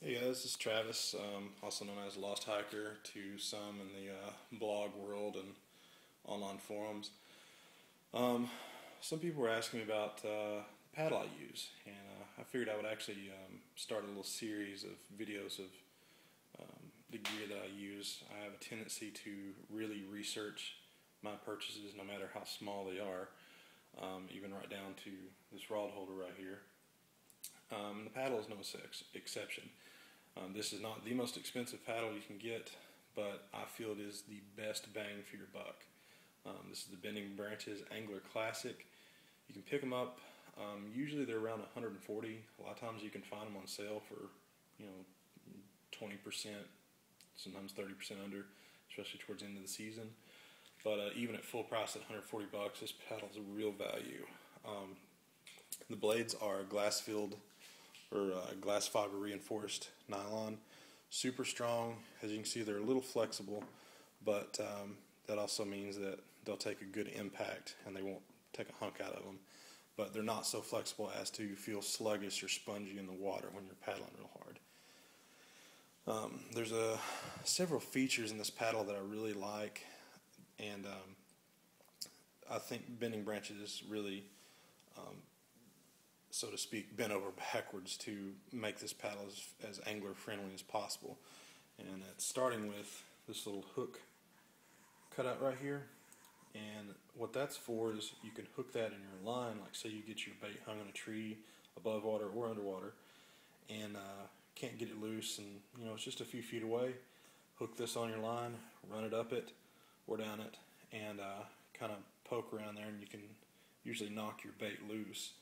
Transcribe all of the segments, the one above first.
Hey guys, this is Travis, also known as Lost Hiker to some in the blog world and online forums. Um, some people were asking me about the paddle I use, and I figured I would actually start a little series of videos of the gear that I use. I have a tendency to really research my purchases, no matter how small they are, even right down to this rod holder right here. The paddle is no exception. This is not the most expensive paddle you can get, but I feel it is the best bang for your buck. This is the Bending Branches Angler Classic. You can pick them up. Usually they're around 140. A lot of times you can find them on sale for 20%, sometimes 30% under, especially towards the end of the season. But even at full price at 140 bucks, this paddle is a real value. The blades are glass-filled or glass fiber reinforced nylon, super strong. As you can see, they're a little flexible, but that also means that they'll take a good impact and they won't take a hunk out of them. But they're not so flexible as to feel sluggish or spongy in the water when you're paddling real hard. There's several features in this paddle that I really like, and I think Bending Branches really so to speak, bent over backwards to make this paddle as angler friendly as possible. And it's starting with this little hook cutout right here. And what that's for is you can hook that in your line, like say you get your bait hung on a tree above water or underwater and can't get it loose, and it's just a few feet away. Hook this on your line, run it up it or down it, and kind of poke around there, and you can usually knock your bait loose.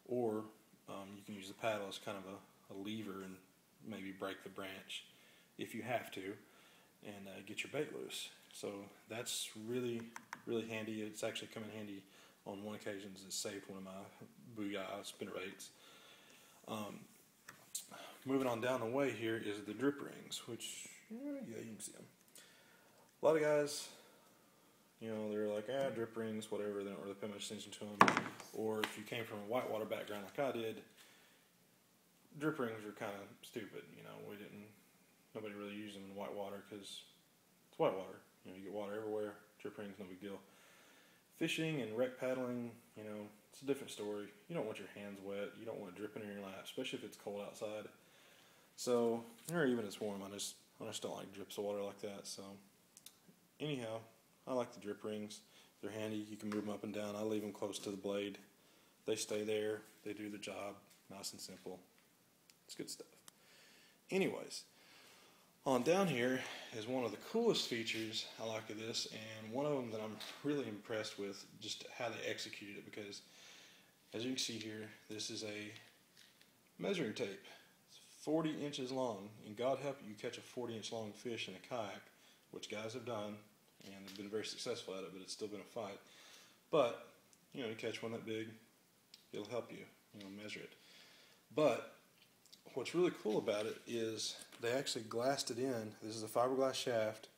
Or you can use the paddle as kind of a lever and maybe break the branch if you have to, and get your bait loose. So that's really, really handy. It's actually come in handy on one occasion. It saved one of my Booyah spinnerbaits. Moving on down the way here is the drip rings, which, yeah, you can see them. A lot of guys, they're like, drip rings, whatever, they don't really pay much attention to them. Or if you came from a whitewater background like I did, drip rings are kind of stupid. Nobody really used them in whitewater because it's whitewater. You get water everywhere. Drip rings, no big deal. Fishing and wreck paddling, it's a different story. You don't want your hands wet. You don't want it dripping in your lap, especially if it's cold outside. So, or even if it's warm, I just don't like drips of water like that. So, anyhow, I like the drip rings. They're handy. You can move them up and down. I leave them close to the blade. They stay there. They do the job. Nice and simple. It's good stuff. Anyways, on down here is one of the coolest features I like of this, and one of them that I'm really impressed with, just how they executed it, because as you can see here, this is a measuring tape. It's 40 inches long, and God help you catch a 40-inch long fish in a kayak, which guys have done, and they've been very successful at it, but it's still been a fight. But, you catch one that big, it'll help you, measure it. But what's really cool about it is they actually glassed it in. This is a fiberglass shaft,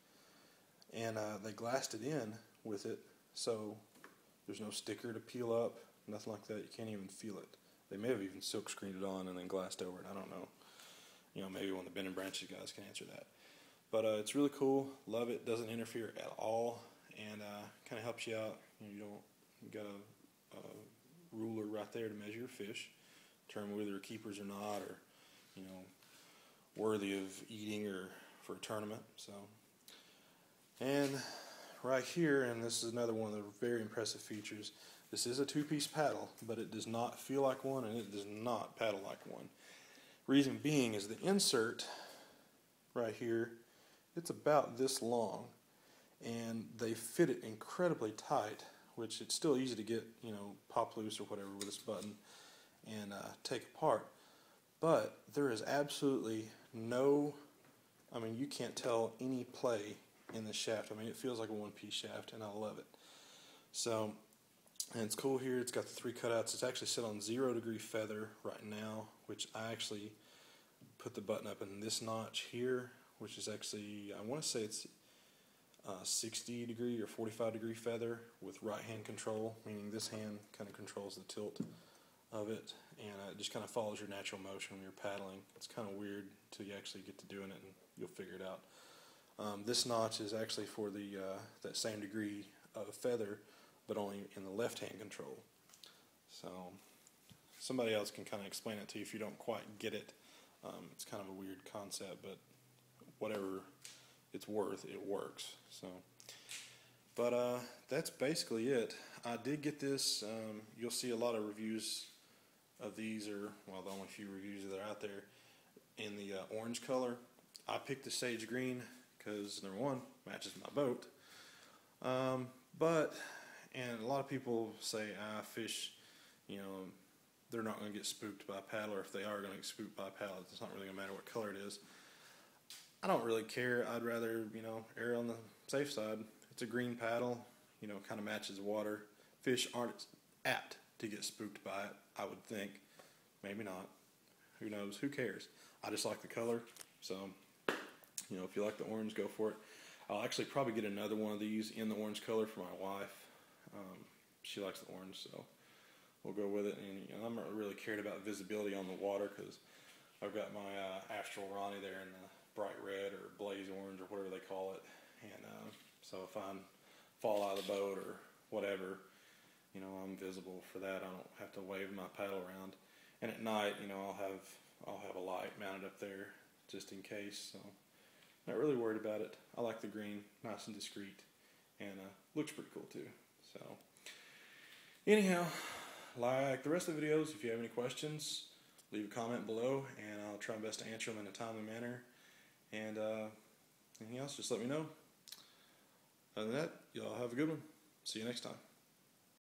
and they glassed it in with it, so there's no sticker to peel up, nothing like that. You can't even feel it. They may have even silk screened it on and then glassed over it. I don't know. Maybe one of the Bending Branches guys can answer that. But it's really cool. Love it. Doesn't interfere at all, and kind of helps you out. You got a ruler right there to measure your fish, determine whether they're keepers or not, or worthy of eating or for a tournament. So, and right here, and this is another one of the very impressive features. This is a two-piece paddle, but it does not feel like one, and it does not paddle like one. Reason being is the insert right here. It's about this long, and they fit it incredibly tight, which it's still easy to get, pop loose or whatever with this button and take apart. But there is absolutely no, you can't tell any play in this shaft. It feels like a one-piece shaft, and I love it. So, and it's cool here. It's got the 3 cutouts. It's actually set on 0-degree feather right now, which I actually put the button up in this notch here, which is actually, I want to say it's 60-degree or 45-degree feather with right-hand control, meaning this hand kind of controls the tilt of it, and it just kind of follows your natural motion when you're paddling. It's kind of weird until you actually get to doing it, and you'll figure it out. This notch is actually for the that same degree of feather, but only in the left-hand control. So somebody else can kind of explain it to you if you don't quite get it. It's kind of a weird concept, but whatever it's worth, it works. So, but that's basically it. I did get this. You'll see a lot of reviews of these, or well, the only few reviews that are out there in the orange color. I picked the sage green because number one, matches my boat. And a lot of people say, fish, they're not going to get spooked by a paddle, or if they are going to get spooked by a paddle, it's not really going to matter what color it is. I don't really care. I'd rather, err on the safe side. It's a green paddle, kind of matches water. Fish aren't apt to get spooked by it, I would think. Maybe not. Who knows? Who cares? I just like the color. So, if you like the orange, go for it. I'll actually probably get another one of these in the orange color for my wife. She likes the orange, so we'll go with it. And I'm not really cared about visibility on the water because I've got my Astral Ronnie there in the bright red or blaze orange or whatever they call it. And so if I fall out of the boat or whatever, I'm visible for that. I don't have to wave my paddle around. And at night, I'll have a light mounted up there just in case. So not really worried about it. I like the green, nice and discreet, and looks pretty cool too. So anyhow, like the rest of the videos, if you have any questions, leave a comment below, and I'll try my best to answer them in a timely manner. And anything else, just let me know. Other than that, y'all have a good one. See you next time.